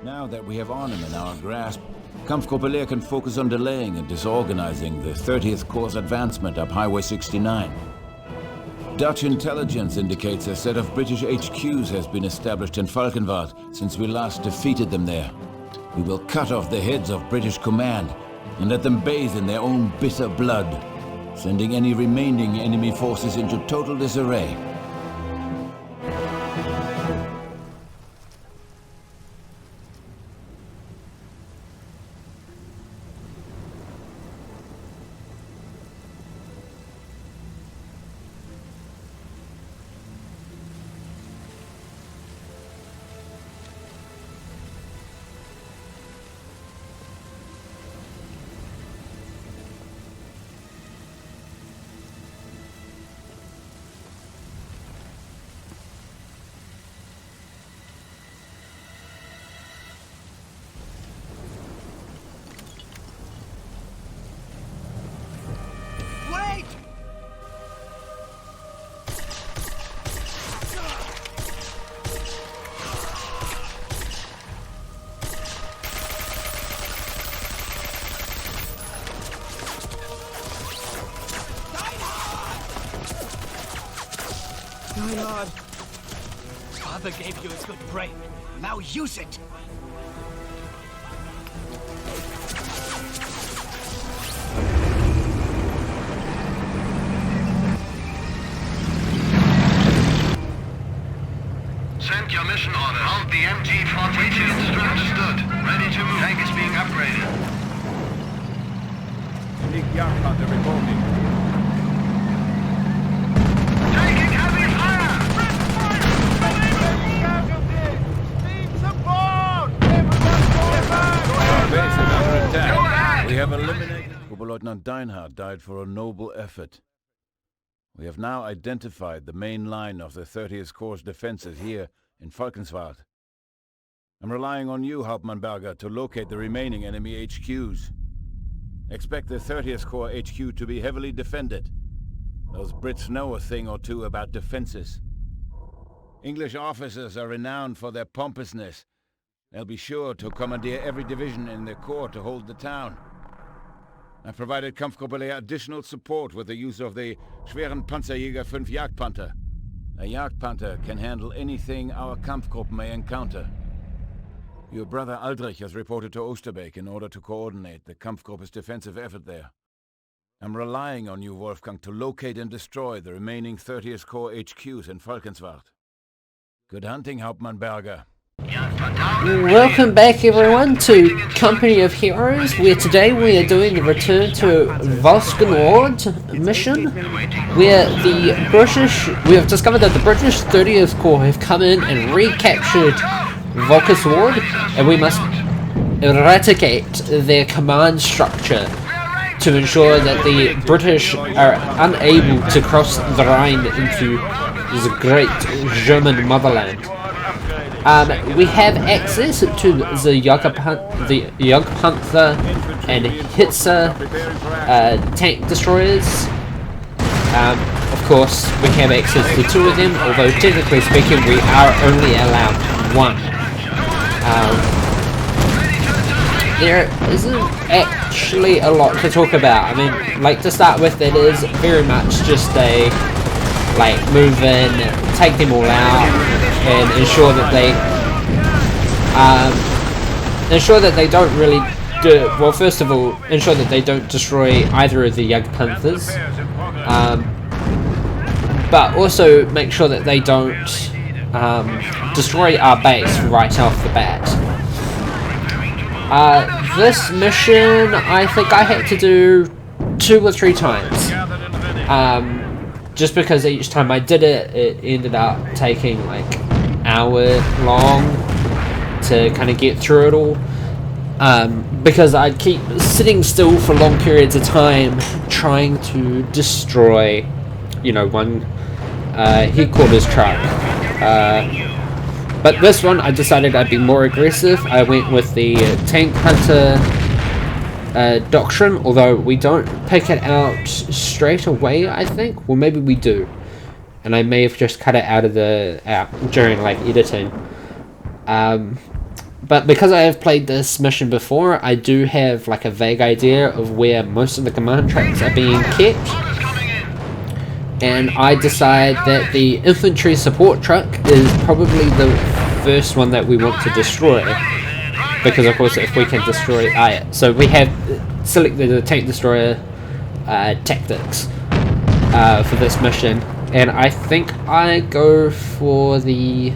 Now that we have Arnhem in our grasp, Kampfgruppe Lehr can focus on delaying and disorganizing the 30th Corps' advancement up Highway 69. Dutch intelligence indicates a set of British HQs has been established in Valkenswaard since we last defeated them there. We will cut off the heads of British command and let them bathe in their own bitter blood, sending any remaining enemy forces into total disarray. Reinhard! Father gave you a good brain. Now use it! Send your mission order. Mount the MG-42. Understood. Ready to move. Tank is being upgraded. Big Jagdpanther reporting. Taking heavy fire! Our base is under attack. Go ahead! We have eliminated... Oberleutnant Deinhardt died for a noble effort. We have now identified the main line of the 30th Corps' defenses here in Valkenswaard. I'm relying on you, Hauptmann Berger, to locate the remaining enemy HQs. Expect the 30th Corps HQ to be heavily defended. Those Brits know a thing or two about defenses. English officers are renowned for their pompousness. They'll be sure to commandeer every division in their corps to hold the town. I've provided Kampfgruppe Lehr additional support with the use of the Schweren Panzerjäger 5 Jagdpanther. A Jagdpanther can handle anything our Kampfgruppen may encounter. Your brother Aldrich has reported to Oosterbeek in order to coordinate the Kampfgruppe's defensive effort there. I'm relying on you, Wolfgang, to locate and destroy the remaining 30th Corps HQs in Valkenswaard. Good hunting, Hauptmann Berger. Welcome back everyone to Company of Heroes, where today we are doing the return to Valkenswaard mission, where we have discovered that the British 30th Corps have come in and recaptured Valkenswaard, and we must eradicate their command structure to ensure that the British are unable to cross the Rhine into the great German motherland. We have access to the Jagdpanther and Hitzer tank destroyers. Of course, we have access to two of them, although technically speaking we are only allowed one. There isn't actually a lot to talk about. I mean, like, to start with, it is very much just a move in, take them all out, and ensure that they don't really do. Well, first of all, ensure that they don't destroy either of the Jagdpanthers, but also make sure that they don't destroy our base right off the bat. This mission, I think I had to do 2 or 3 times. Just because each time I did it, it ended up taking like hour long to kind of get through it all. Because I'd keep sitting still for long periods of time trying to destroy, one headquarters truck. But this one, I decided I'd be more aggressive. I went with the Tank Hunter doctrine, although we don't pick it out straight away, I think. Well, maybe we do. And I may have just cut it out during, editing. But because I have played this mission before, I do have like a vague idea of where most of the command tracks are being kept. And I decide that the infantry support truck is probably the first one that we want to destroy. Because of course if we can destroy it. So we have selected the tank destroyer tactics for this mission. And I think I go for the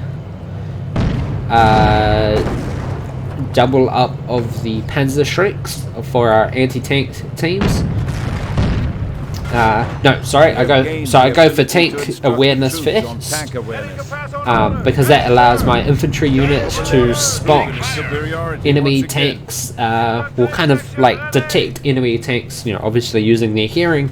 double up of the Panzer Shreks for our anti-tank teams. No, sorry, I go for tank awareness first, because that allows my infantry units to spot enemy tanks, will kind of like detect enemy tanks, you know, obviously using their hearing,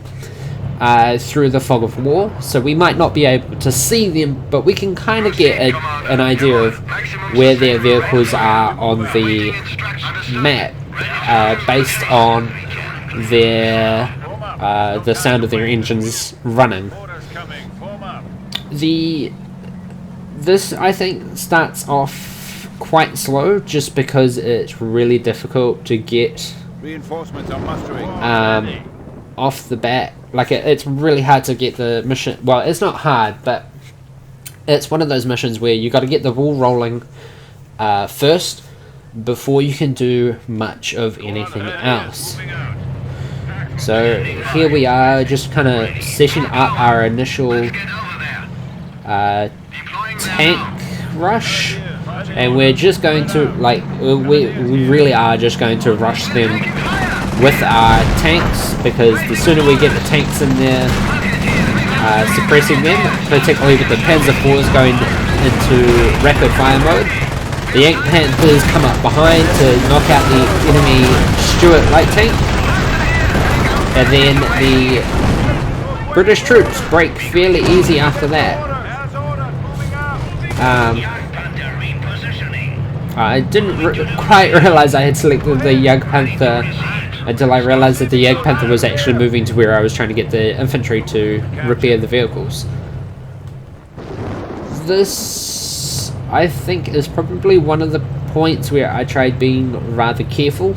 through the fog of war. So we might not be able to see them, but we can kind of get an idea of where their vehicles are on the map, based on their the sound of their engines running. This I think starts off quite slow, just because it's really difficult to get Reinforcements are mustering. off the bat. Like it's really hard to get the mission. Well, it's not hard, but it's one of those missions where you got to get the ball rolling first before you can do much of anything else. So here we are, just kind of setting up our initial tank rush, and we're just going to, like, we really are just going to rush them with our tanks, because the sooner we get the tanks in there suppressing them, particularly with the Panzer IVs going into rapid fire mode, the Yank Panthers come up behind to knock out the enemy Stuart light tank. And then the British troops break fairly easy after that. I didn't quite realise I had selected the Jagdpanther until I realised that the Jagdpanther was actually moving to where I was trying to get the infantry to repair the vehicles. This, I think, is probably one of the points where I tried being rather careful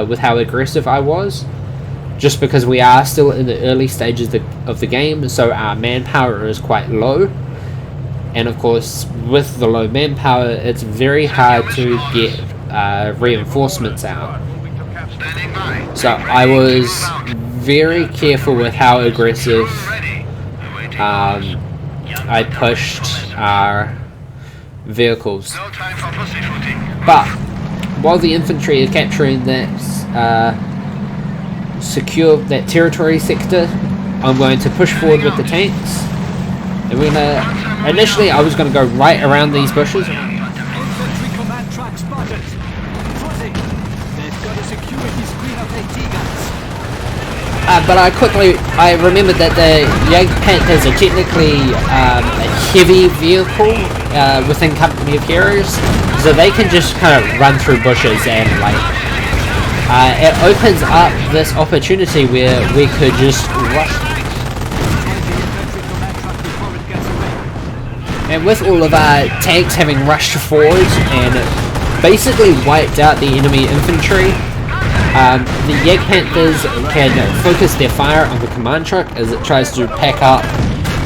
with how aggressive I was. Just because we are still in the early stages of the game, so our manpower is quite low. And of course, with the low manpower, it's very hard to get reinforcements out. So I was very careful with how aggressive I pushed our vehicles. But while the infantry is capturing that secure that territory sector, I'm going to push forward with the tanks, and we're gonna, initially I was going to go right around these bushes, Infantry command track spotted. Fuzzy. They've got a security screen of AT guns. but I remembered that the Jagdpanthers are technically a heavy vehicle within Company of Heroes, so they can just kind of run through bushes, and like it opens up this opportunity where we could just rush. And with all of our tanks having rushed forward and basically wiped out the enemy infantry, the Jagdpanthers can focus their fire on the command truck as it tries to pack up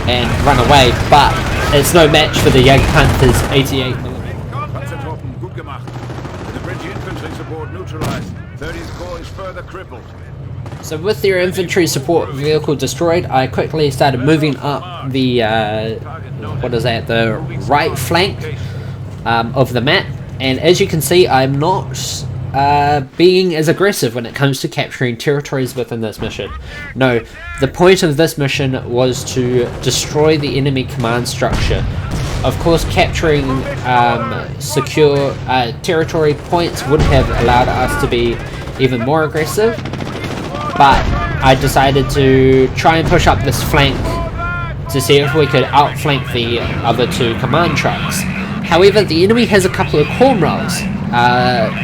and run away, but it's no match for the Jagdpanthers 88mm. The British infantry support neutralized. 30th Corps is further crippled. So with their infantry support vehicle destroyed, I quickly started moving up the the right flank of the map, and as you can see, I'm not being as aggressive when it comes to capturing territories within this mission. No, the point of this mission was to destroy the enemy command structure. Of course, capturing secure territory points would have allowed us to be even more aggressive, but I decided to try and push up this flank to see if we could outflank the other two command trucks. However, the enemy has a couple of cornrows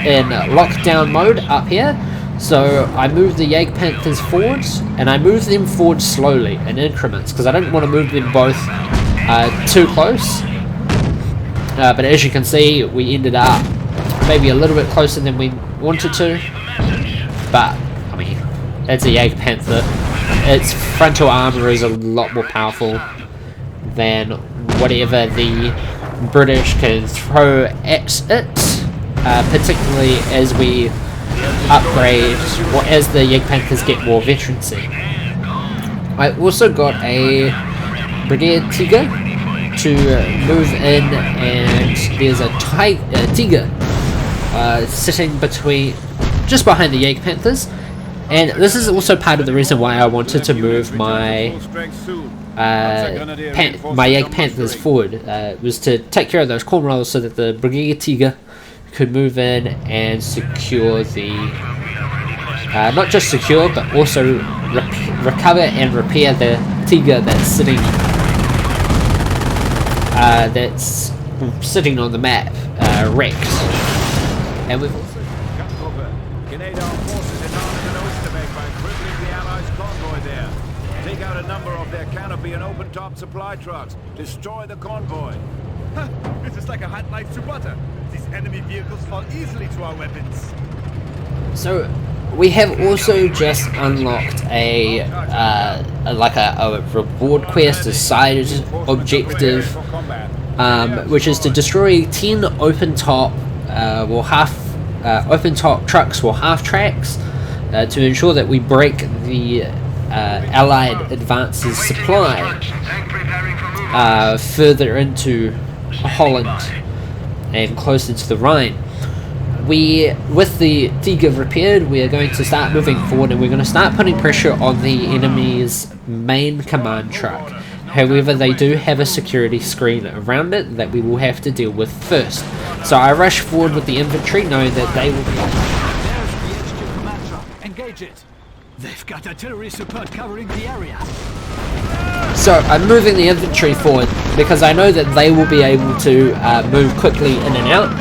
in lockdown mode up here, so I moved the Jagdpanthers forwards, and I moved them forward slowly in increments because I didn't want to move them both too close. but as you can see, we ended up maybe a little bit closer than we wanted to. But I mean, it's a Jägerpanther. Its frontal armor is a lot more powerful than whatever the British can throw at it, particularly as we upgrade, or as the Jägerpanthers get more veterancy. I also got a Brigade Tiger to move in, and there's a Tiger sitting just behind the Jägerpanthers, and this is also part of the reason why I wanted to move my Jägerpanthers forward, was to take care of those cornrows so that the Brigade Tiger could move in and secure the, not just secure, but also recover and repair the Tiger that's sitting on the map, wrecked. And we've also Canadian forces in Arnhem and Oosterbeek by crippling the Allies' convoy there. Take out a number of their canopy and open-top supply trucks. Destroy the convoy. This is like a hot knife to butter. These enemy vehicles fall easily to our weapons. So we have also just unlocked a reward quest, a side objective, which is to destroy 10 open-top open-top trucks or half-tracks to ensure that we break the Allied advances supply further into Holland and closer to the Rhine. With the Tiger repaired, we are going to start moving forward, and we're going to start putting pressure on the enemy's main command truck. However, they do have a security screen around it that we will have to deal with first. So I rush forward with the infantry, knowing that they will be... There's the HQ command truck. Engage it. They've got artillery support covering the area. So I'm moving the infantry forward because I know that they will be able to move quickly in and out,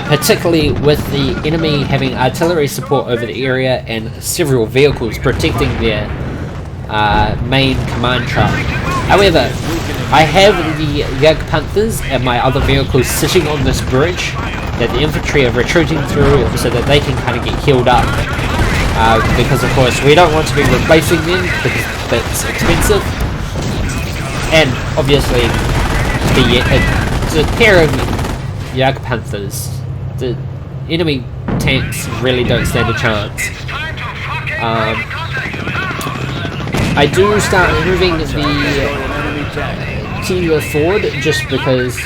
particularly with the enemy having artillery support over the area and several vehicles protecting their main command truck. However, I have the Jägerpanthers and my other vehicles sitting on this bridge that the infantry are retreating through so that they can kind of get healed up. Because of course we don't want to be replacing them because that's expensive. And obviously the pair of Jägerpanthers, the enemy tanks really don't stand a chance. I do start moving the Tiger forward just because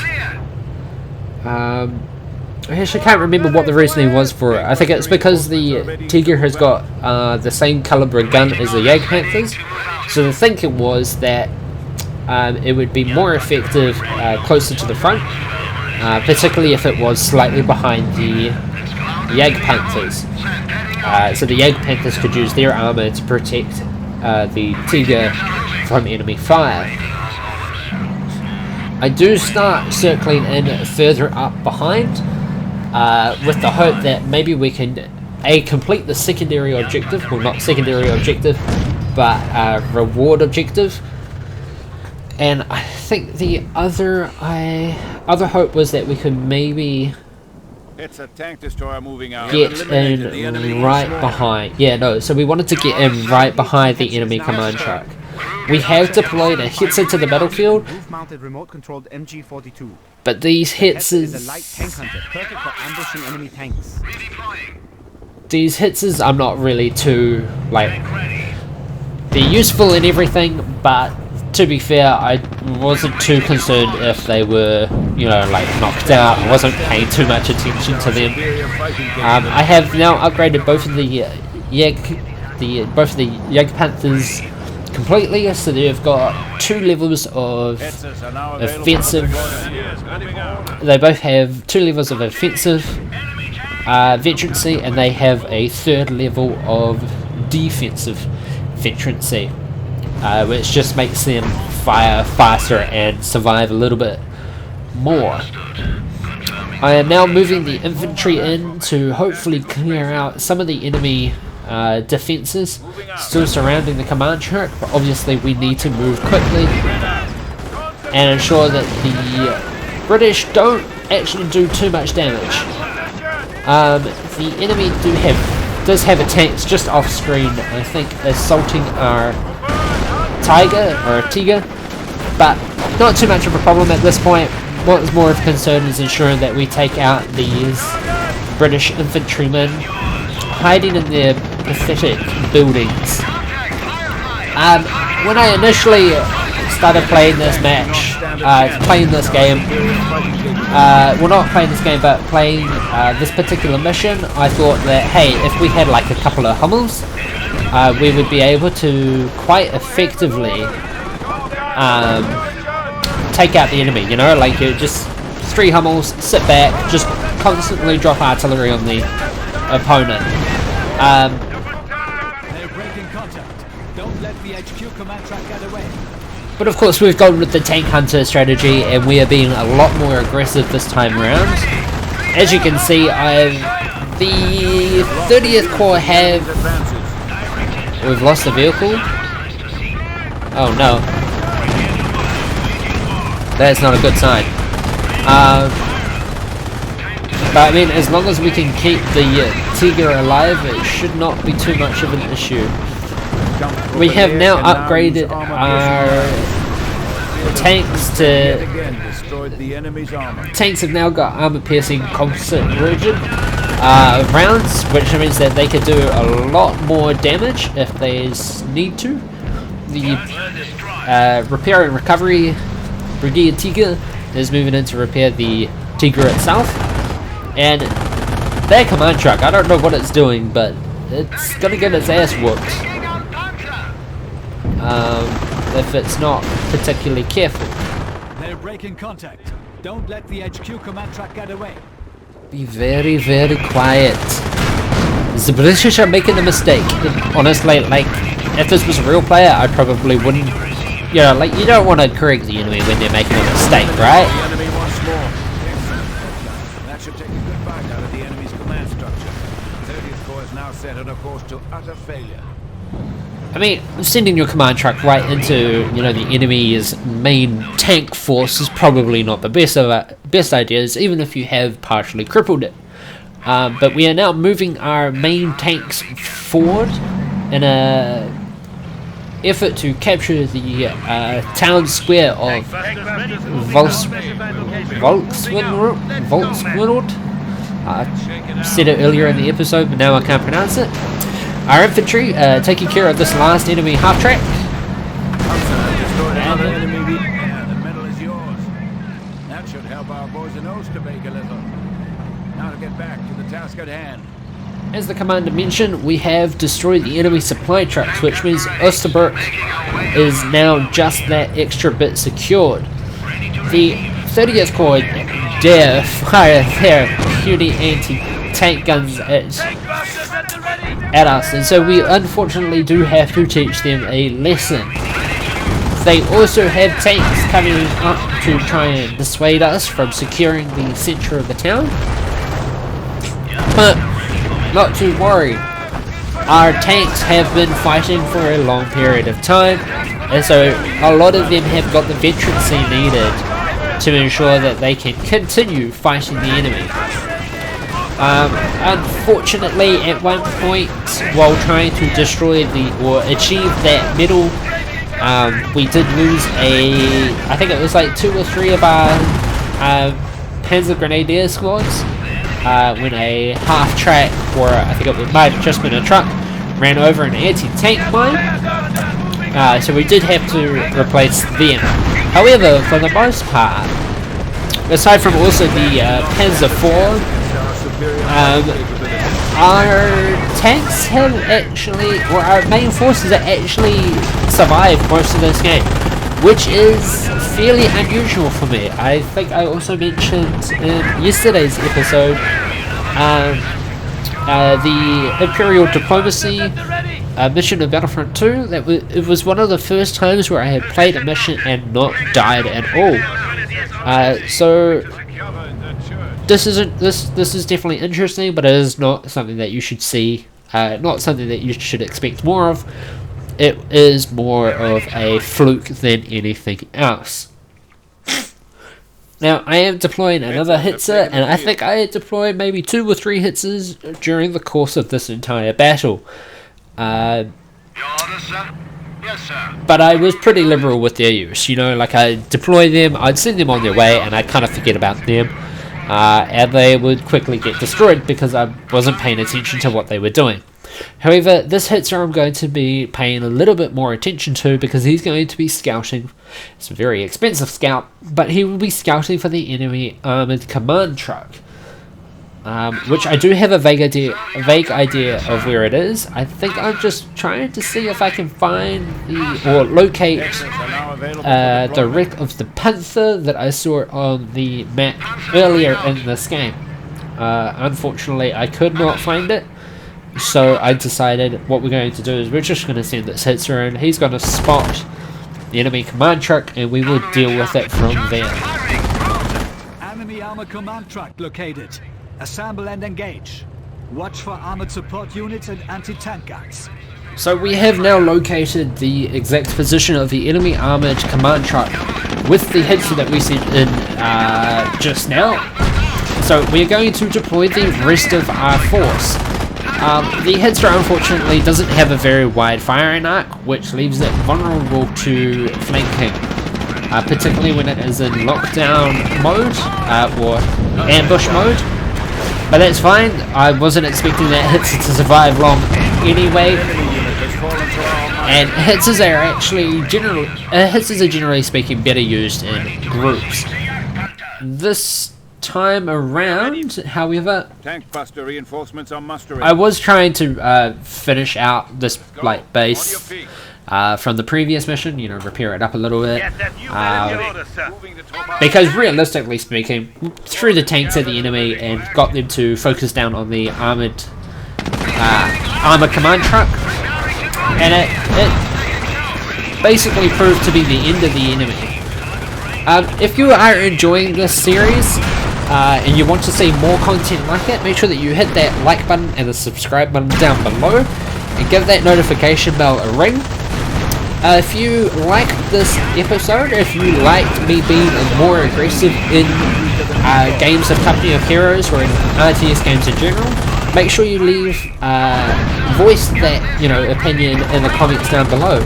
I actually can't remember what the reasoning was for it. I think it's because the Tiger has got the same caliber gun as the Jägerpanthers, so the thinking was that it would be more effective closer to the front, particularly if it was slightly behind the Jägerpanthers. So the Jägerpanthers could use their armor to protect the Tiger from enemy fire. I do start circling in further up behind with the hope that maybe we can complete the secondary objective, well not secondary objective, but reward objective. And I think the other hope was that we could maybe It's a tank destroyer moving out. get in right behind. Yeah, no, so we wanted to get in right behind the enemy command truck. We have deployed a Hetzer to the battlefield, Roof-mounted remote-controlled MG-42. but these Is a light tank hunter, perfect for ambushing enemy tanks. Hitzers I'm not really too, like, they're useful and everything, but to be fair, I wasn't too concerned if they were, you know, like knocked out. I wasn't paying too much attention to them. I have now upgraded both of the Jägerpanthers completely, so they've got 2 levels of offensive. They both have 2 levels of offensive veterancy, and they have a 3rd level of defensive veterancy, which just makes them fire faster and survive a little bit more. I am now moving the infantry in to hopefully clear out some of the enemy defences still surrounding the command truck, but obviously we need to move quickly and ensure that the British don't actually do too much damage. The enemy does have a tank just off screen, I think, assaulting our Tiger, but not too much of a problem at this point. What's more of concern is ensuring that we take out these British infantrymen hiding in their pathetic buildings. When I initially started playing this game, well, not playing this game, but playing this particular mission, I thought that, hey, if we had like a couple of Hummels, we would be able to quite effectively take out the enemy, you know, like you just 3 Hummels, sit back, just constantly drop artillery on the opponent. They're breaking contact. Don't let the HQ command track get away. But of course we've gone with the tank hunter strategy, and we are being a lot more aggressive this time around. As you can see, the 30th Corps we've lost the vehicle. Oh no. That's not a good sign. But I mean, as long as we can keep the Tiger alive, it should not be too much of an issue. We have now upgraded our tanks to... Tanks have now got armor-piercing composite version rounds, which means that they can do a lot more damage if they need to. The repair and recovery Brigade Tiger is moving in to repair the Tiger itself. And their command truck, I don't know what it's doing, but it's gonna get its ass whooped if it's not particularly careful. They're breaking contact. Don't let the HQ command track get away. Be very, very quiet. The British are making a mistake. Honestly, like, if this was a real player, I probably wouldn't. You know, like, you don't want to correct the enemy when they're making a mistake, right? That should take a good bite out of the enemy's command structure. 30th Corps is now set on a course to utter failure. I mean, sending your command truck right into, you know, the enemy's main tank force is probably not the best ideas, even if you have partially crippled it. But we are now moving our main tanks forward in a effort to capture the town square of Valkenswaard. I said it earlier in the episode, but now I can't pronounce it. Our infantry taking care of this last enemy half track. The medal is yours. That should help our boys in Oosterbeek a little. Now to get back to the task at hand. As the commander mentioned, we have destroyed the enemy supply trucks, which means Oosterbeek is now just that extra bit secured. The 30th Corps dare fire their puny anti-tank guns at us, and so we unfortunately do have to teach them a lesson. They also have tanks coming up to try and dissuade us from securing the centre of the town. But not to worry, our tanks have been fighting for a long period of time, and so a lot of them have got the veterancy needed to ensure that they can continue fighting the enemy. Unfortunately, at one point, while trying to destroy or achieve that medal, we did lose I think it was like 2 or 3 of our Panzer Grenadier squads when a half track, or I think it might have just been a truck, ran over an anti-tank mine. So we did have to replace them. However, for the most part, aside from also the Panzer IV, our tanks have actually, or our main forces have actually survived most of this game, which is fairly unusual for me. I think I also mentioned in yesterday's episode the Imperial Diplomacy mission in Battlefront 2. It was one of the first times where I had played a mission and not died at all. So this is definitely interesting, but it is not something that you should see, not something that you should expect more of. It is more of a fluke than anything else. Now, I am deploying another Hitzer, and I think I deployed maybe 2 or 3 Hitzers during the course of this entire battle. Your orders, sir? Yes, sir. But I was pretty liberal with their use, you know, like I'd deploy them, I'd send them on their way, and I'd kind of forget about them. And they would quickly get destroyed because I wasn't paying attention to what they were doing. However, this Hitzer I'm going to be paying a little bit more attention to because he's going to be scouting. It's a very expensive scout, but he will be scouting for the enemy armoured command truck. Which I do have a vague idea of where it is. I think I'm just trying to see if I can find or locate the wreck of the Panther that I saw on the map earlier in this game. Unfortunately, I could not find it, so I decided what we're going to do is we're just going to send this Hitzer in. He's going to spot the enemy command truck, and we will deal with it from there. Enemy armor command truck located. Assemble and engage. Watch for armored support units and anti-tank guns. So we have now located the exact position of the enemy armoured command truck with the Hitzer that we sent in just now. So we are going to deploy the rest of our force. The Hitzer unfortunately doesn't have a very wide firing arc, which leaves it vulnerable to flanking, particularly when it is in lockdown mode or ambush mode. But that's fine, I wasn't expecting that Hitzer to survive long anyway. And Hitzers are actually generally speaking better used in groups. This time around, however, Tank buster reinforcements are mustering. I was trying to finish out this like base from the previous mission, you know, repair it up a little bit. Because realistically speaking, threw the tanks at the enemy and got them to focus down on the armor command truck, and it basically proved to be the end of the enemy. If you are enjoying this series and you want to see more content like it, make sure that you hit that like button and the subscribe button down below and give that notification bell a ring. If you liked this episode, if you liked me being more aggressive in games of Company of Heroes or in RTS games in general, make sure you leave voice that, you know, opinion in the comments down below.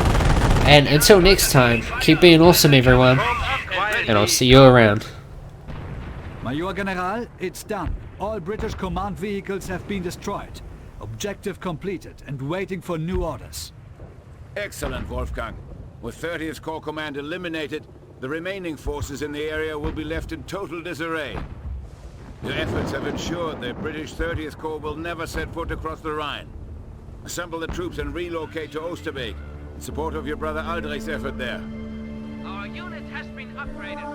And until next time, keep being awesome, everyone, and I'll see you around. Major General, it's done. All British command vehicles have been destroyed. Objective completed and waiting for new orders. Excellent, Wolfgang. With 30th Corps Command eliminated, the remaining forces in the area will be left in total disarray. Your efforts have ensured that British 30th Corps will never set foot across the Rhine. Assemble the troops and relocate to Oosterbeek in support of your brother Aldrich's effort there. Our unit has been upgraded.